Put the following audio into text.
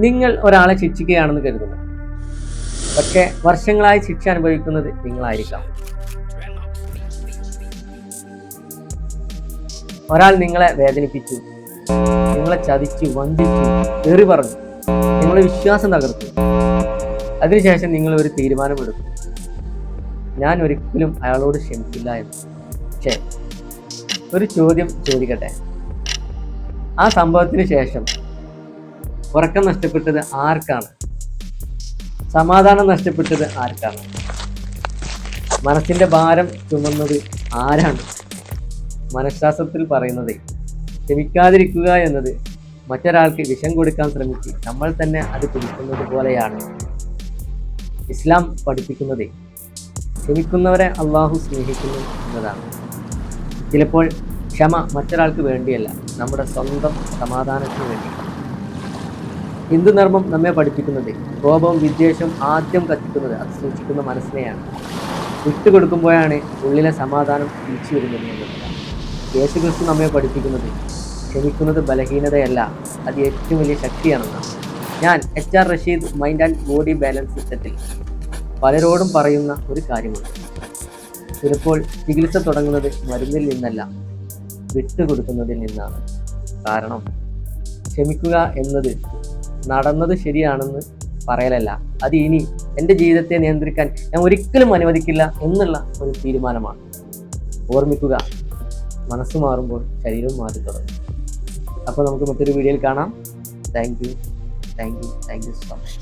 നിങ്ങൾ ഒരാളെ ശിക്ഷിക്കുകയാണെന്ന് കരുതുന്നു, പക്ഷേ വർഷങ്ങളായി ശിക്ഷ അനുഭവിക്കുന്നത് നിങ്ങളായിരിക്കാം. ഒരാൾ നിങ്ങളെ വേദനിപ്പിച്ചു, നിങ്ങളെ ചതിച്ചു, വഞ്ചിച്ചു, ഏറി പറഞ്ഞു, നിങ്ങളുടെ വിശ്വാസം തകർത്തു. അതിനുശേഷം നിങ്ങൾ ഒരു തീരുമാനമെടുത്തു, ഞാൻ ഒരിക്കലും അയാളോട് ക്ഷമിക്കില്ല എന്ന്. പക്ഷേ ഒരു ചോദ്യം ചോദിക്കട്ടെ, ആ സംഭവത്തിന് ശേഷം ഉറക്കം നഷ്ടപ്പെട്ടത് ആർക്കാണ്? സമാധാനം നഷ്ടപ്പെട്ടത് ആർക്കാണ്? മനസ്സിന്റെ ഭാരം ചുമന്നത് ആരാണ്? മനഃശാസ്ത്രത്തിൽ പറയുന്നത് ക്ഷമിക്കാതിരിക്കുക എന്നത് മറ്റൊരാൾക്ക് വിഷം കൊടുക്കാൻ ശ്രമിച്ച് നമ്മൾ തന്നെ അത് കുടിക്കുന്നത് പോലെയാണ്. ഇസ്ലാം പഠിപ്പിക്കുന്നത് ക്ഷമിക്കുന്നവരെ അള്ളാഹു സ്നേഹിക്കുന്നു എന്നതാണ്. ചിലപ്പോൾ ക്ഷമ മറ്റൊരാൾക്ക് വേണ്ടിയല്ല, നമ്മുടെ സ്വന്തം സമാധാനത്തിന് വേണ്ടി. ഹിന്ദു ധർമ്മം നമ്മെ പഠിപ്പിക്കുന്നത് കോപവും വിദ്വേഷവും ആദ്യം കത്തിക്കുന്നത് അത് സൂക്ഷിക്കുന്ന മനസ്സിനെയാണ്. വിട്ടുകൊടുക്കുമ്പോഴാണ് ഉള്ളിലെ സമാധാനം തിരിച്ചു വരുന്നത് എന്നുള്ളതാണ്. യേശുക്രിസ്തു നമ്മെ പഠിപ്പിക്കുന്നത് ക്ഷമിക്കുന്നത് ബലഹീനതയല്ല, അത് ഏറ്റവും വലിയ ശക്തിയാണെന്നാണ്. ഞാൻ HR Rasheed mind and body balance സിസ്റ്റത്തിൽ പലരോടും പറയുന്ന ഒരു കാര്യമുണ്ട്. ചിലപ്പോൾ ചികിത്സ തുടങ്ങുന്നത് മരുന്നിൽ നിന്നല്ല, വിട്ടുകൊടുക്കുന്നതിൽ നിന്നാണ്. കാരണം ക്ഷമിക്കുക എന്നത് നടന്നത് ശരിയാണെന്ന് പറയലല്ല, അത് ഇനി എൻ്റെ ജീവിതത്തെ നിയന്ത്രിക്കാൻ ഞാൻ ഒരിക്കലും അനുവദിക്കില്ല എന്നുള്ള ഒരു തീരുമാനമാണ്. ഓർമ്മിക്കുക, മനസ്സ് മാറുമ്പോൾ ശരീരവും മാറി തുടങ്ങും. അപ്പോൾ നമുക്ക് മറ്റൊരു വീഡിയോയിൽ കാണാം. Thank you so much.